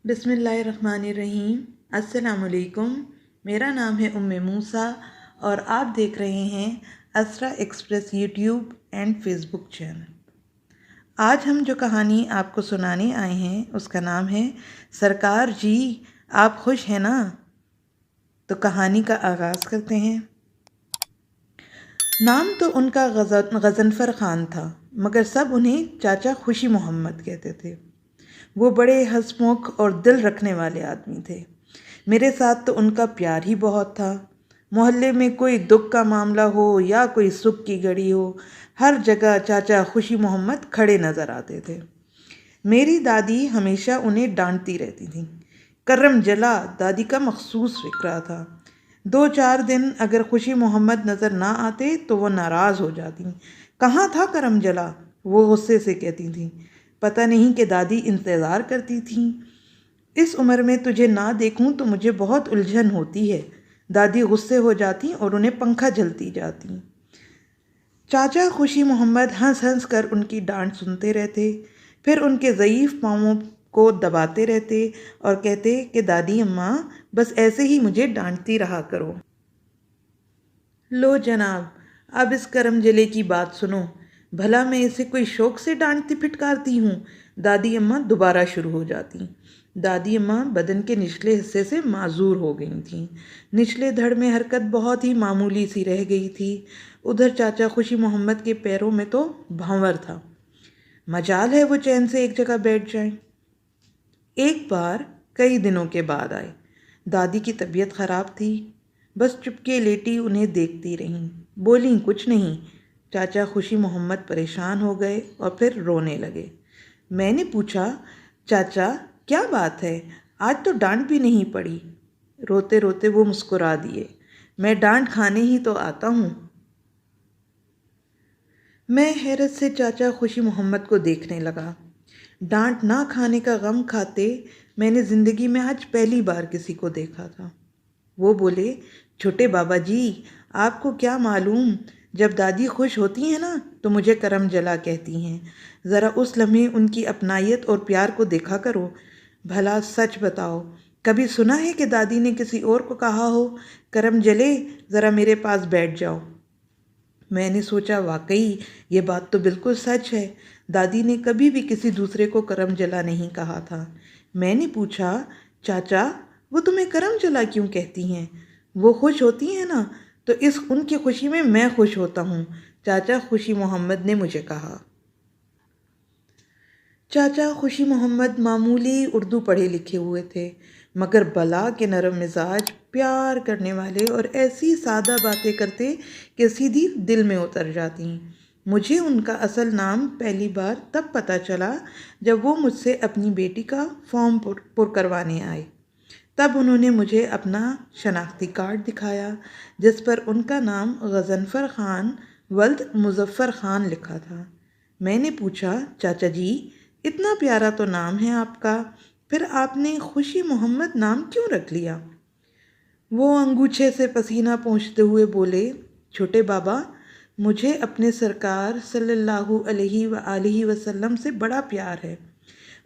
बिस्मिल्लाहिर्रहमानिर्रहीम। अस्सलामुअलैकुम। मेरा नाम है उम्मे मूसा और आप देख रहे हैं Asra Express YouTube and Facebook channel. आज हम जो कहानी आपको सुनाने आए हैं उसका नाम है सरकार जी आप खुश हैं ना। तो कहानी का आगाज़ करते हैं। नाम तो उनका गज़नफ़र ख़ान था, मगर सब उन्हें चाचा खुशी मोहम्मद कहते थे। वो बड़े हंसमुख और दिल रखने वाले आदमी थे। मेरे साथ तो उनका प्यार ही बहुत था। मोहल्ले में कोई दुख का मामला हो या कोई सुख की घड़ी हो, हर जगह चाचा खुशी मोहम्मद खड़े नज़र आते थे। मेरी दादी हमेशा उन्हें डांटती रहती थी। करम जला दादी का मखसूस फ़िक्रा था। 2-4 दिन अगर खुशी मोहम्मद नज़र ना आते तो वो नाराज़ हो जाती। कहाँ था करम जला, वो गुस्से से कहती थी। पता नहीं कि दादी इंतज़ार करती थी। इस उम्र में तुझे ना देखूं तो मुझे बहुत उलझन होती है, दादी गुस्से हो जाती और उन्हें पंखा झलती जाती। चाचा खुशी मोहम्मद हंस हंस कर उनकी डांट सुनते रहते, फिर उनके ज़ईफ़ पाँवों को दबाते रहते और कहते कि दादी अम्मा बस ऐसे ही मुझे डांटती रहा करो। लो जनाब, अब इस करम जले की बात सुनो। भला मैं इसे कोई शौक़ से डांटती फिटकारती हूँ। दादी अम्मा दोबारा शुरू हो जाती। दादी अम्मा बदन के निचले हिस्से से माजूर हो गई थीं। निचले धड़ में हरकत बहुत ही मामूली सी रह गई थी। उधर चाचा खुशी मोहम्मद के पैरों में तो भंवर था। मजाल है वो चैन से एक जगह बैठ जाएं। एक बार कई दिनों के बाद आए। दादी की तबीयत ख़राब थी। बस चुपके लेटी उन्हें देखती रहीं, बोलीं कुछ नहीं। चाचा खुशी मोहम्मद परेशान हो गए और फिर रोने लगे। मैंने पूछा, चाचा क्या बात है, आज तो डांट भी नहीं पड़ी। रोते रोते वो मुस्कुरा दिए। मैं डांट खाने ही तो आता हूँ। मैं हैरत से चाचा खुशी मोहम्मद को देखने लगा। डांट ना खाने का गम खाते मैंने ज़िंदगी में आज पहली बार किसी को देखा था। वो बोले, छोटे बाबा जी आपको क्या मालूम, जब दादी खुश होती हैं ना तो मुझे करम जला कहती हैं। ज़रा उस लम्हे उनकी अपनायत और प्यार को देखा करो। भला सच बताओ, कभी सुना है कि दादी ने किसी और को कहा हो, करम जले ज़रा मेरे पास बैठ जाओ। मैंने सोचा वाकई ये बात तो बिल्कुल सच है। दादी ने कभी भी किसी दूसरे को करम जला नहीं कहा था। मैंने पूछा, चाचा वो तुम्हें करम जला क्यों कहती हैं? वो खुश होती हैं ना तो इस उनकी खुशी में मैं खुश होता हूँ, चाचा खुशी मोहम्मद ने मुझे कहा। चाचा खुशी मोहम्मद मामूली उर्दू पढ़े लिखे हुए थे, मगर बला के नरम मिजाज, प्यार करने वाले और ऐसी सादा बातें करते कि सीधी दिल में उतर जाती। मुझे उनका असल नाम पहली बार तब पता चला जब वो मुझसे अपनी बेटी का फॉर्म पुर करवाने आए। तब उन्होंने मुझे अपना शनाख्ती कार्ड दिखाया जिस पर उनका नाम गज़नफ़र ख़ान वल्द मुज़फ़्फ़र ख़ान लिखा था। मैंने पूछा, चाचा जी इतना प्यारा तो नाम है आपका, फिर आपने खुशी मोहम्मद नाम क्यों रख लिया? वो अंगूछे से पसीना पोंछते हुए बोले, छोटे बाबा मुझे अपने सरकार सल्लल्लाहु अलैहि वसल्लम से बड़ा प्यार है।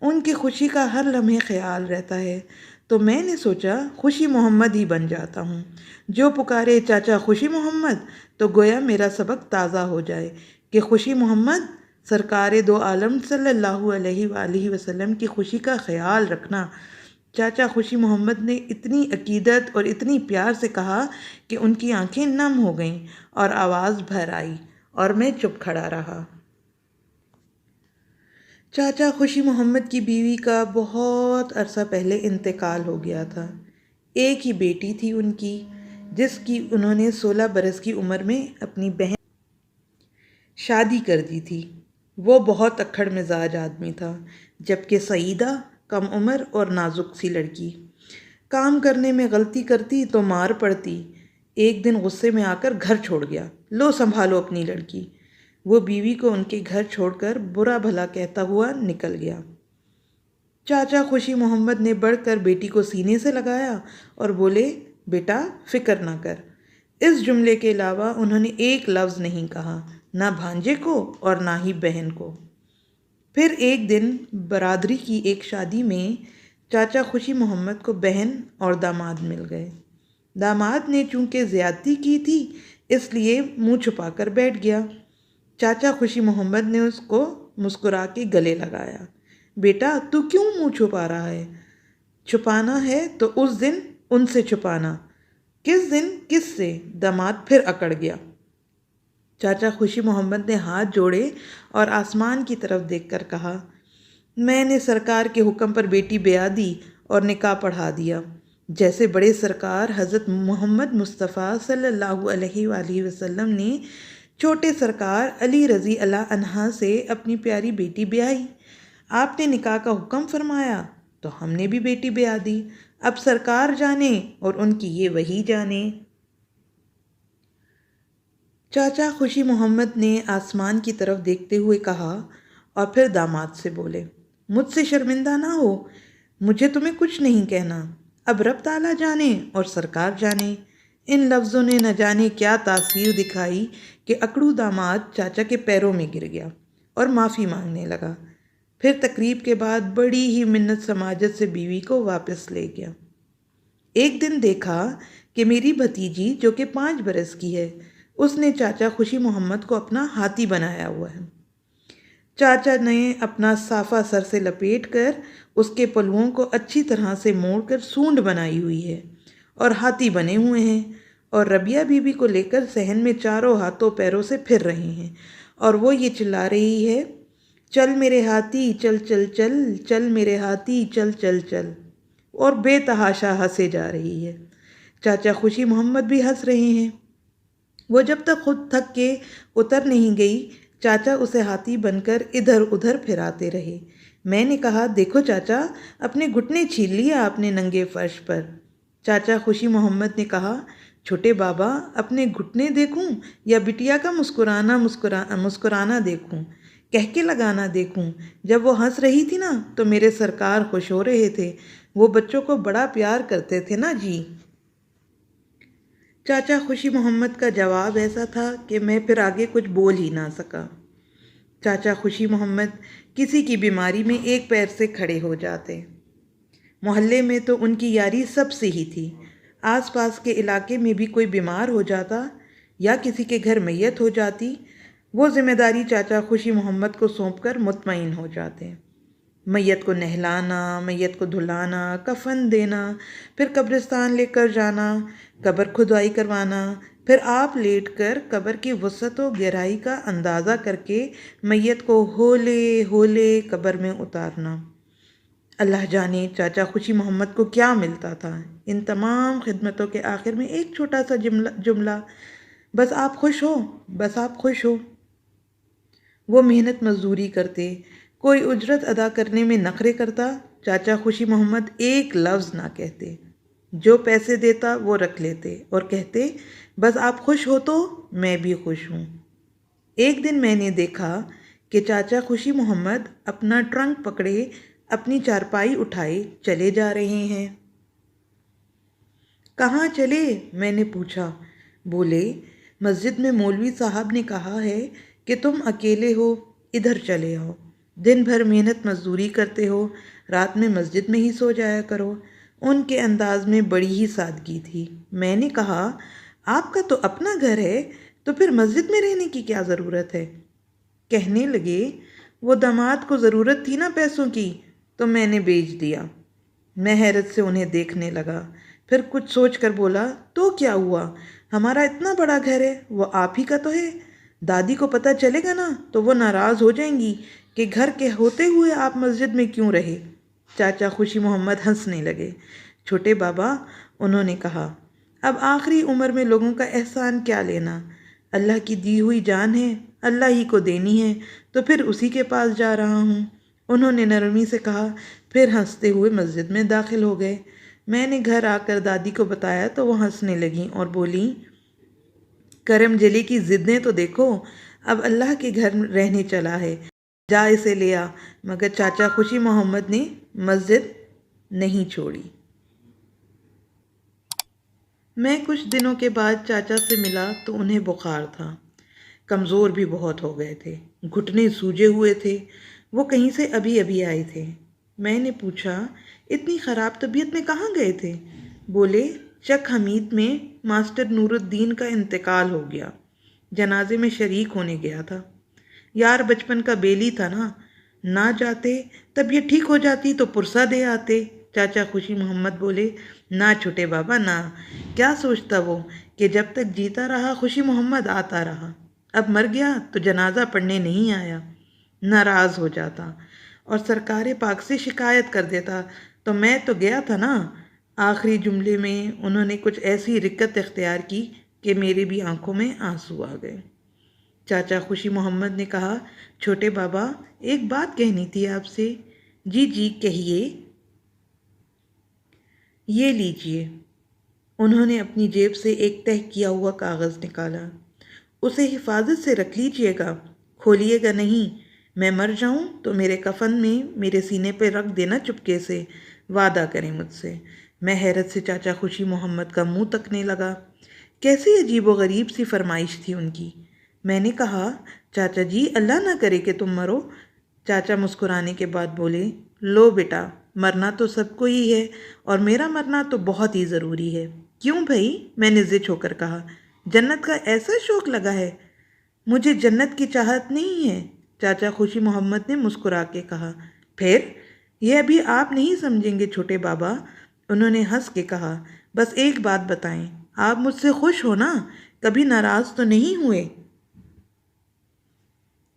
उनकी खुशी का हर लम्हे ख्याल रहता है, तो मैंने सोचा खुशी मोहम्मद ही बन जाता हूँ। जो पुकारे चाचा खुशी मोहम्मद तो गोया मेरा सबक ताज़ा हो जाए कि खुशी मोहम्मद सरकार दो आलम सल्लल्लाहु अलैहि वसल्लम की खुशी का ख्याल रखना। चाचा खुशी मोहम्मद ने इतनी अकीदत और इतनी प्यार से कहा कि उनकी आंखें नम हो गईं और आवाज़ भर आई और मैं चुप खड़ा रहा। चाचा खुशी मोहम्मद की बीवी का बहुत अरसा पहले इंतकाल हो गया था। एक ही बेटी थी उनकी, जिसकी उन्होंने 16 बरस की उम्र में अपनी बहन शादी कर दी थी। वो बहुत अक्खड़ मिजाज आदमी था, जबकि सईदा कम उम्र और नाजुक सी लड़की। काम करने में गलती करती तो मार पड़ती। एक दिन गुस्से में आकर घर छोड़ गया, लो संभालो अपनी लड़की। वो बीवी को उनके घर छोड़कर बुरा भला कहता हुआ निकल गया। चाचा खुशी मोहम्मद ने बढ़कर बेटी को सीने से लगाया और बोले, बेटा फिक्र ना कर। इस जुमले के अलावा उन्होंने एक लफ्ज़ नहीं कहा, ना भांजे को और ना ही बहन को। फिर एक दिन बरादरी की एक शादी में चाचा खुशी मोहम्मद को बहन और दामाद मिल गए। दामाद ने चूंकि ज़्यादती की थी इसलिए मुंह छुपाकर बैठ गया। चाचा खुशी मोहम्मद ने उसको मुस्कुरा के गले लगाया। बेटा, तू क्यों मुंह छुपा रहा है? छुपाना है तो उस दिन उनसे छुपाना। किस दिन, किससे? दामाद फिर अकड़ गया। चाचा खुशी मोहम्मद ने हाथ जोड़े और आसमान की तरफ देखकर कहा, मैंने सरकार के हुक्म पर बेटी ब्याह दी और निकाह पढ़ा दिया। जैसे बड़े सरकार हज़रत मोहम्मद मुस्तफ़ा सल्लल्लाहु अलैहि वसल्लम ने छोटे सरकार अली रज़ी अल्लाह अन्हा से अपनी प्यारी बेटी ब्याही। आपने निकाह का हुक्म फरमाया तो हमने भी बेटी ब्याह दी। अब सरकार जाने और उनकी ये वही जाने। चाचा खुशी मोहम्मद ने आसमान की तरफ देखते हुए कहा और फिर दामाद से बोले, मुझसे शर्मिंदा ना हो, मुझे तुम्हें कुछ नहीं कहना। अब रब ताला जाने और सरकार जाने। इन लफ्ज़ों ने न जाने क्या तासीर दिखाई कि अकड़ू दामाद चाचा के पैरों में गिर गया और माफ़ी मांगने लगा। फिर तकरीब के बाद बड़ी ही मिन्नत समाजत से बीवी को वापस ले गया। एक दिन देखा कि मेरी भतीजी जो कि 5 बरस की है, उसने चाचा खुशी मोहम्मद को अपना हाथी बनाया हुआ है। चाचा ने अपना साफ़ा सर से लपेट कर उसके पलुओं को अच्छी तरह से मोड़कर सूंड बनाई हुई है और हाथी बने हुए हैं और रबिया बीबी को लेकर सहन में चारों हाथों पैरों से फिर रहे हैं और वो ये चिल्ला रही है, चल मेरे हाथी चल चल चल, चल मेरे हाथी चल चल चल, और बेतहाशा हंसे जा रही है। चाचा खुशी मोहम्मद भी हंस रहे हैं। वो जब तक खुद थक के उतर नहीं गई, चाचा उसे हाथी बनकर इधर उधर फिराते रहे। मैंने कहा, देखो चाचा, अपने घुटने छील लिए आपने नंगे फर्श पर। चाचा खुशी मोहम्मद ने कहा, छोटे बाबा, अपने घुटने देखूं या बिटिया का मुस्कुराना देखूं, कह के लगाना देखूं। जब वो हंस रही थी ना तो मेरे सरकार खुश हो रहे थे। वो बच्चों को बड़ा प्यार करते थे ना जी। चाचा खुशी मोहम्मद का जवाब ऐसा था कि मैं फिर आगे कुछ बोल ही ना सका। चाचा खुशी मोहम्मद किसी की बीमारी में एक पैर से खड़े हो जाते। मोहल्ले में तो उनकी यारी सबसे ही थी। आसपास के इलाके में भी कोई बीमार हो जाता या किसी के घर मैयत हो जाती, वो जिम्मेदारी चाचा खुशी मोहम्मद को सौंपकर मुतमईन हो जाते। मैयत को नहलाना, मैयत को धुलाना, कफन देना, फिर कब्रिस्तान लेकर जाना, कब्र खुदाई करवाना, फिर आप लेटकर कब्र की वसअत व गहराई का अंदाज़ा करके मैयत को होले होले कब्र में उतारना। अल्लाह जाने चाचा खुशी मोहम्मद को क्या मिलता था। इन तमाम खिदमतों के आखिर में एक छोटा सा जुमला, बस आप खुश हो, बस आप खुश हो। वो मेहनत मजदूरी करते, कोई उजरत अदा करने में नखरे करता, चाचा खुशी मोहम्मद एक लफ्ज़ ना कहते। जो पैसे देता वो रख लेते और कहते, बस आप खुश हो तो मैं भी खुश हूँ। एक दिन मैंने देखा कि चाचा खुशी मोहम्मद अपना ट्रंक पकड़े अपनी चारपाई उठाए चले जा रहे हैं। कहाँ चले? मैंने पूछा। बोले, मस्जिद में मौलवी साहब ने कहा है कि तुम अकेले हो, इधर चले आओ। दिन भर मेहनत मजदूरी करते हो, रात में मस्जिद में ही सो जाया करो। उनके अंदाज में बड़ी ही सादगी थी। मैंने कहा, आपका तो अपना घर है तो फिर मस्जिद में रहने की क्या ज़रूरत है? कहने लगे, वो दामाद को ज़रूरत थी ना पैसों की, तो मैंने बेच दिया। मैं हैरत से उन्हें देखने लगा, फिर कुछ सोच कर बोला, तो क्या हुआ? हमारा इतना बड़ा घर है, वो आप ही का तो है। दादी को पता चलेगा ना तो वो नाराज़ हो जाएंगी कि घर के होते हुए आप मस्जिद में क्यों रहे। चाचा खुशी मोहम्मद हंसने लगे। छोटे बाबा, उन्होंने कहा, अब आखिरी उम्र में लोगों का एहसान क्या लेना? अल्लाह की दी हुई जान है, अल्लाह ही को देनी है, तो फिर उसी के पास जा रहा हूँ। उन्होंने नरमी से कहा, फिर हंसते हुए मस्जिद में दाखिल हो गए। मैंने घर आकर दादी को बताया तो वो हंसने लगीं और बोली, करम जली की ज़िद्दें तो देखो, अब अल्लाह के घर रहने चला है, जा इसे ले आ। मगर चाचा खुशी मोहम्मद ने मस्जिद नहीं छोड़ी। मैं कुछ दिनों के बाद चाचा से मिला तो उन्हें बुखार था। कमज़ोर भी बहुत हो गए थे, घुटने सूजे हुए थे। वो कहीं से अभी अभी आए थे। मैंने पूछा, इतनी ख़राब तबीयत में कहाँ गए थे? बोले, चक हमीद में मास्टर नूरुद्दीन का इंतकाल हो गया, जनाजे में शरीक होने गया था। यार बचपन का बेली था ना जाते तबीयत ठीक हो जाती तो पुरसा दे आते। चाचा खुशी मोहम्मद बोले, ना छोटे बाबा ना, क्या सोचता वो कि जब तक जीता रहा खुशी मोहम्मद आता रहा, अब मर गया तो जनाजा पढ़ने नहीं आया। नाराज़ हो जाता और सरकार पाक से शिकायत कर देता, तो मैं तो गया था ना। आखिरी जुमले में उन्होंने कुछ ऐसी रिक्कत इख्तियार की कि मेरी भी आंखों में आंसू आ गए। चाचा खुशी मोहम्मद ने कहा, छोटे बाबा एक बात कहनी थी आपसे। जी जी कहिए। ये लीजिए। उन्होंने अपनी जेब से एक तह किया हुआ कागज़ निकाला। उसे हिफाजत से रख लीजिएगा, खोलिएगा नहीं। मैं मर जाऊं तो मेरे कफन में मेरे सीने पे रख देना चुपके से, वादा करें मुझसे। मैं हैरत से चाचा खुशी मोहम्मद का मुंह तकने लगा। कैसी अजीब व गरीब सी फरमाइश थी उनकी। मैंने कहा, चाचा जी अल्लाह ना करे कि तुम मरो। चाचा मुस्कुराने के बाद बोले, लो बेटा, मरना तो सबको ही है और मेरा मरना तो बहुत ही ज़रूरी है। क्यों भाई? मैंने ज़िद होकर कहा, जन्नत का ऐसा शौक़ लगा है? मुझे जन्नत की चाहत नहीं है, चाचा खुशी मोहम्मद ने मुस्कुरा के कहा। फिर? यह अभी आप नहीं समझेंगे छोटे बाबा, उन्होंने हंस के कहा। बस एक बात बताएं, आप मुझसे खुश हो ना? कभी नाराज़ तो नहीं हुए?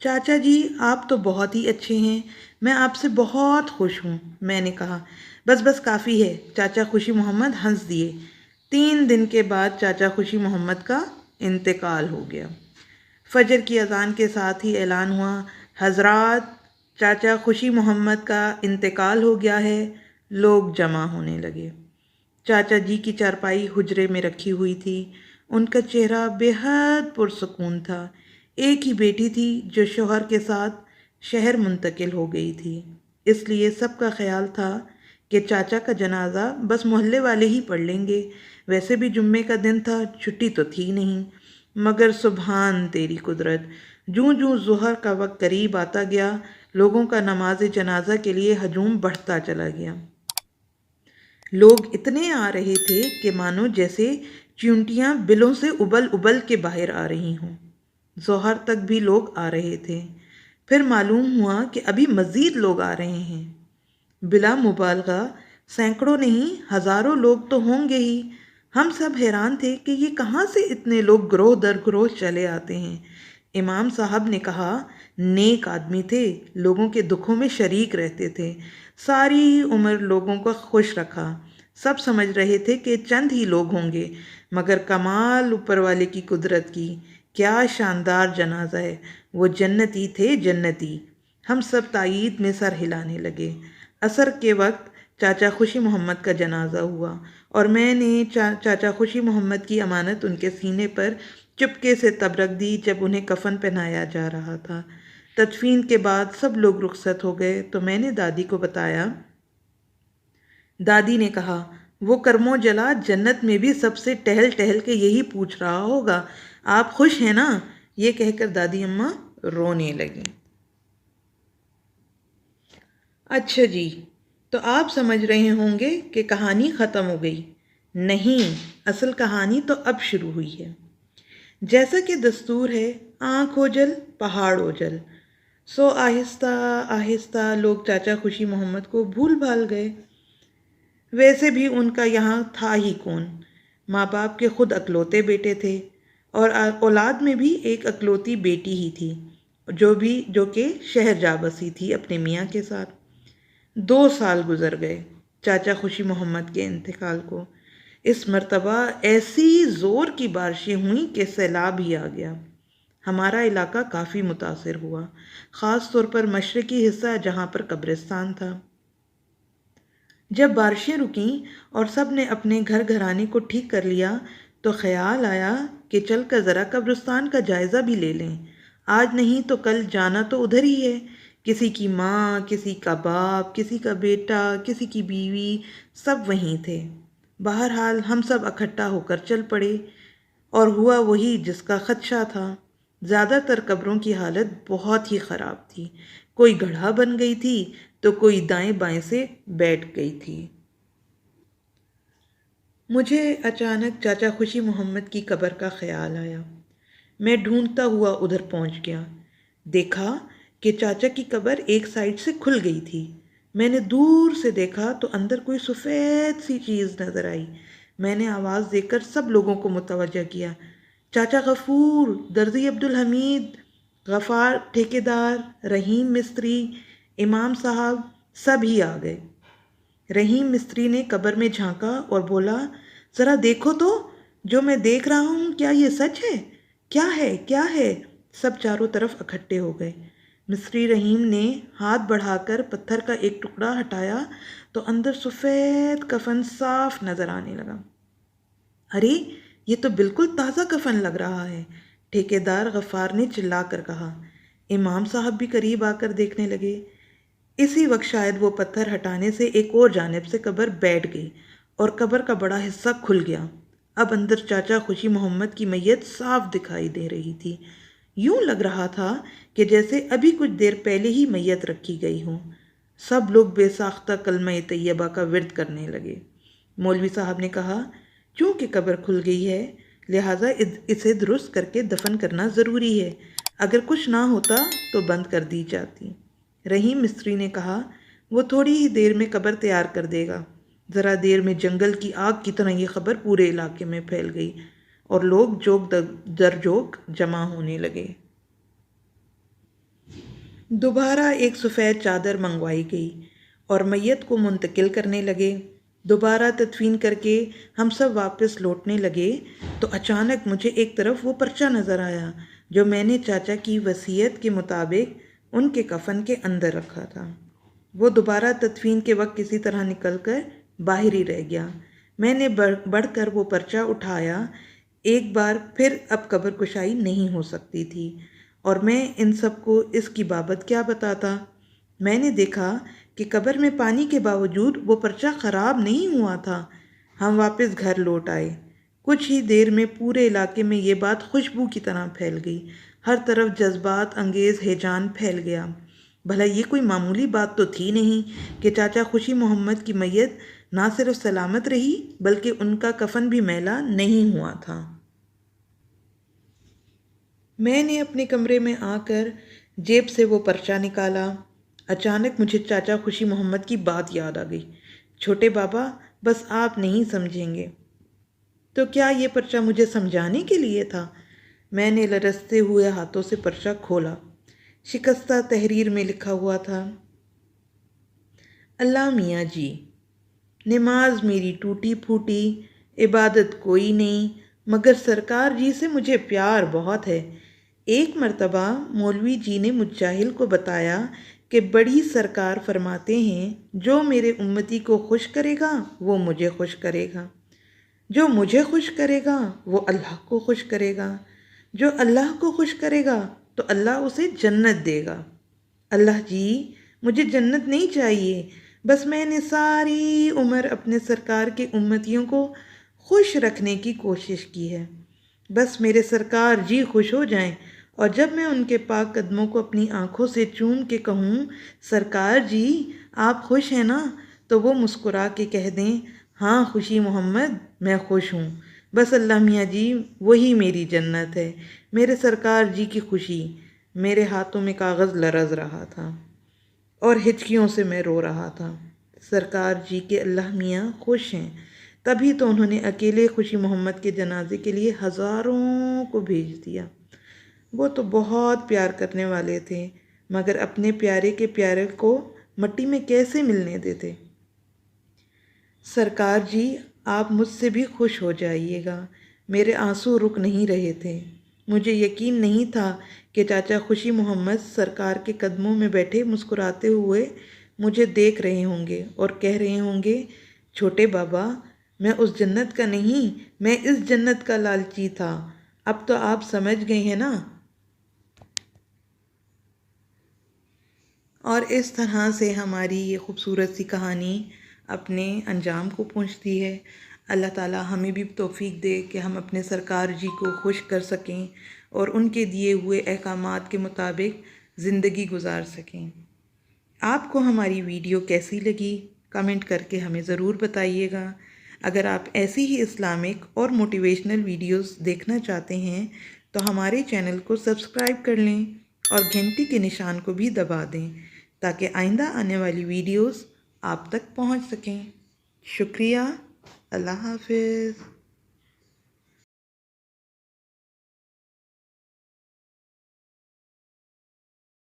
चाचा जी आप तो बहुत ही अच्छे हैं, मैं आपसे बहुत खुश हूँ, मैंने कहा। बस बस काफ़ी है, चाचा खुशी मोहम्मद हंस दिए। 3 दिन के बाद चाचा खुशी मोहम्मद का इंतकाल हो गया। फजर की अज़ान के साथ ही ऐलान हुआ, हज़रात चाचा खुशी मोहम्मद का इंतकाल हो गया है। लोग जमा होने लगे। चाचा जी की चारपाई हुजरे में रखी हुई थी। उनका चेहरा बेहद पुरसकून था। एक ही बेटी थी जो शौहर के साथ शहर मुंतकिल हो गई थी, इसलिए सबका ख्याल था कि चाचा का जनाजा बस मोहल्ले वाले ही पढ़ लेंगे। वैसे भी जुम्मे का दिन था, छुट्टी तो थी नहीं। मगर सुभान तेरी कुदरत, जूं जूं ज़ुहर का वक्त करीब आता गया, लोगों का नमाज जनाजा के लिए हजूम बढ़ता चला गया। लोग इतने आ रहे थे कि मानो जैसे चींटियां बिलों से उबल उबल के बाहर आ रही हों। ज़ोहर तक भी लोग आ रहे थे। फिर मालूम हुआ कि अभी मज़ीद लोग आ रहे हैं। बिला मुबालगा सैकड़ों नहीं हज़ारों लोग तो होंगे ही। हम सब हैरान थे कि ये कहाँ से इतने लोग ग्रोह दर ग्रोह चले आते हैं। इमाम साहब ने कहा, नेक आदमी थे, लोगों के दुखों में शरीक रहते थे, सारी उम्र लोगों को खुश रखा। सब समझ रहे थे कि चंद ही लोग होंगे, मगर कमाल ऊपर वाले की कुदरत की। क्या शानदार जनाजा है, वो जन्नती थे जन्नती। हम सब तायीद में सर हिलाने लगे। असर के वक्त चाचा खुशी मोहम्मद का जनाजा हुआ और मैंने चाचा खुशी मोहम्मद की अमानत उनके सीने पर चुपके से तब रख दी जब उन्हें कफन पहनाया जा रहा था। तदफीन के बाद सब लोग रुखसत हो गए तो मैंने दादी को बताया। दादी ने कहा, वो करमो जला जन्नत में भी सबसे टहल टहल के यही पूछ रहा होगा, आप खुश हैं ना? ये कहकर दादी अम्मा रोने लगी। अच्छा जी, तो आप समझ रहे होंगे कि कहानी ख़त्म हो गई। नहीं, असल कहानी तो अब शुरू हुई है। जैसा कि दस्तूर है, आँख ओझल पहाड़ ओझल। सो आहिस्ता आहिस्ता लोग चाचा खुशी मोहम्मद को भूल भाल गए। वैसे भी उनका यहाँ था ही कौन। माँ बाप के खुद अकलौते बेटे थे और औलाद में भी एक अकलौती बेटी ही थी, जो कि शहर जा बसी थी अपने मियाँ के साथ। 2 साल गुजर गए चाचा खुशी मोहम्मद के इंतकाल को। इस मर्तबा ऐसी ज़ोर की बारिशें हुई कि सैलाब ही आ गया। हमारा इलाका काफ़ी मुतासिर हुआ, ख़ास तौर पर मशरक़ी हिस्सा जहाँ पर कब्रिस्तान था। जब बारिशें रुकीं और सब ने अपने घर घराने को ठीक कर लिया तो ख्याल आया कि चल कर ज़रा कब्रिस्तान का जायज़ा भी ले लें। आज नहीं तो कल जाना तो उधर ही है। किसी की माँ, किसी का बाप, किसी का बेटा, किसी की बीवी, सब वहीं थे। बहरहाल हम सब इकट्ठा होकर चल पड़े और हुआ वही जिसका खदशा था। ज़्यादातर कब्रों की हालत बहुत ही ख़राब थी। कोई गड्ढा बन गई थी तो कोई दाएं बाएं से बैठ गई थी। मुझे अचानक चाचा खुशी मोहम्मद की कब्र का ख्याल आया। मैं ढूंढता हुआ उधर पहुंच गया। देखा कि चाचा की कब्र एक साइड से खुल गई थी। मैंने दूर से देखा तो अंदर कोई सफ़ेद सी चीज़ नज़र आई। मैंने आवाज़ देकर सब लोगों को मुतवज्जह किया। चाचा गफूर, दर्जी अब्दुल हमीद, गफ़ार ठेकेदार, रहीम मिस्त्री, इमाम साहब सब ही आ गए। रहीम मिस्त्री ने कब्र में झांका और बोला, ज़रा देखो तो, जो मैं देख रहा हूँ क्या ये सच है? क्या है, क्या है? सब चारों तरफ इकट्ठे हो गए। मिस्त्री रहीम ने हाथ बढ़ाकर पत्थर का एक टुकड़ा हटाया तो अंदर सफ़ेद कफन साफ नज़र आने लगा। अरे, ये तो बिल्कुल ताज़ा कफन लग रहा है, ठेकेदार गफ़ार ने चिल्लाकर कहा। इमाम साहब भी करीब आकर देखने लगे। इसी वक्त शायद वो पत्थर हटाने से एक और जानिब से कब्र बैठ गई और कब्र का बड़ा हिस्सा खुल गया। अब अंदर चाचा खुशी मोहम्मद की मैयत साफ दिखाई दे रही थी। यूं लग रहा था कि जैसे अभी कुछ देर पहले ही मैयत रखी गई हो। सब लोग बेसाख्ता कलमा तैयबा का विर्द करने लगे। मौलवी साहब ने कहा, चूँकि कब्र खुल गई है लिहाजा इसे दुरुस्त करके दफन करना ज़रूरी है। अगर कुछ ना होता तो बंद कर दी जाती। रहीम मिस्त्री ने कहा, वो थोड़ी ही देर में कब्र तैयार कर देगा। ज़रा देर में जंगल की आग की तरह ये खबर पूरे इलाके में फैल गई और लोग जोक दर जोक जमा होने लगे। दोबारा एक सफ़ेद चादर मंगवाई गई और मैयत को मुंतकिल करने लगे। दोबारा तदफीन करके हम सब वापस लौटने लगे तो अचानक मुझे एक तरफ वो पर्चा नज़र आया जो मैंने चाचा की वसीयत के मुताबिक उनके कफन के अंदर रखा था। वो दोबारा तदफीन के वक्त किसी तरह निकल कर बाहर ही रह गया। मैंने बढ़कर वो पर्चा उठाया। एक बार फिर अब कब्र कुशाई नहीं हो सकती थी और मैं इन सबको इसकी बाबत क्या बताता। मैंने देखा कि कब्र में पानी के बावजूद वो पर्चा ख़राब नहीं हुआ था। हम वापस घर लौट आए। कुछ ही देर में पूरे इलाके में ये बात खुशबू की तरह फैल गई। हर तरफ जज्बात अंगेज़ हैजान फैल गया। भला ये कोई मामूली बात तो थी नहीं कि चाचा खुशी मोहम्मद की मैयत ना सिर्फ सलामत रही बल्कि उनका कफन भी मैला नहीं हुआ था। मैंने अपने कमरे में आकर जेब से वो पर्चा निकाला। अचानक मुझे चाचा खुशी मोहम्मद की बात याद आ गई। छोटे बाबा, बस आप नहीं समझेंगे। तो क्या ये पर्चा मुझे समझाने के लिए था? मैंने लरसते हुए हाथों से पर्चा खोला। शिकस्ता तहरीर में लिखा हुआ था, अल्लाह मियाँ जी, नमाज मेरी टूटी फूटी, इबादत कोई नहीं, मगर सरकार जी से मुझे प्यार बहुत है। एक मर्तबा मौलवी जी ने मुजाहिल को बताया कि बड़ी सरकार फरमाते हैं, जो मेरे उम्मती को खुश करेगा वो मुझे खुश करेगा, जो मुझे खुश करेगा वो अल्लाह को खुश करेगा, जो अल्लाह को खुश करेगा तो अल्लाह उसे जन्नत देगा। अल्लाह जी, मुझे जन्नत नहीं चाहिए, बस मैंने सारी उम्र अपने सरकार के उम्मतियों को खुश रखने की कोशिश की है। बस मेरे सरकार जी खुश हो जाएं और जब मैं उनके पाक कदमों को अपनी आँखों से चूम के कहूँ, सरकार जी आप खुश हैं ना, तो वो मुस्कुरा के कह दें, हाँ खुशी मोहम्मद, मैं खुश हूँ। बस अल्लाह मियाँ जी वही मेरी जन्नत है, मेरे सरकार जी की खुशी। मेरे हाथों में कागज़ लरज़ रहा था और हिचकियों से मैं रो रहा था। सरकार जी के अल्लाह मियाँ खुश हैं, तभी तो उन्होंने अकेले खुशी मोहम्मद के जनाजे के लिए हज़ारों को भेज दिया। वो तो बहुत प्यार करने वाले थे, मगर अपने प्यारे के प्यारे को मट्टी में कैसे मिलने देते। सरकार जी आप मुझसे भी खुश हो जाइएगा। मेरे आंसू रुक नहीं रहे थे। मुझे यकीन नहीं था कि चाचा खुशी मोहम्मद सरकार के कदमों में बैठे मुस्कुराते हुए मुझे देख रहे होंगे और कह रहे होंगे, छोटे बाबा, मैं उस जन्नत का नहीं, मैं इस जन्नत का लालची था। अब तो आप समझ गए हैं ना। और इस तरह से हमारी ये खूबसूरत सी कहानी अपने अंजाम को पहुंचती है। अल्लाह ताला हमें भी तौफीक दे कि हम अपने सरकार जी को खुश कर सकें और उनके दिए हुए अहकामात के मुताबिक ज़िंदगी गुजार सकें। आपको हमारी वीडियो कैसी लगी कमेंट करके हमें ज़रूर बताइएगा। अगर आप ऐसी ही इस्लामिक और मोटिवेशनल वीडियोस देखना चाहते हैं तो हमारे चैनल को सब्सक्राइब कर लें और घंटी के निशान को भी दबा दें ताकि आइंदा आने वाली वीडियोस आप तक पहुंच सकें। शुक्रिया। अल्लाह हाफ़िज़।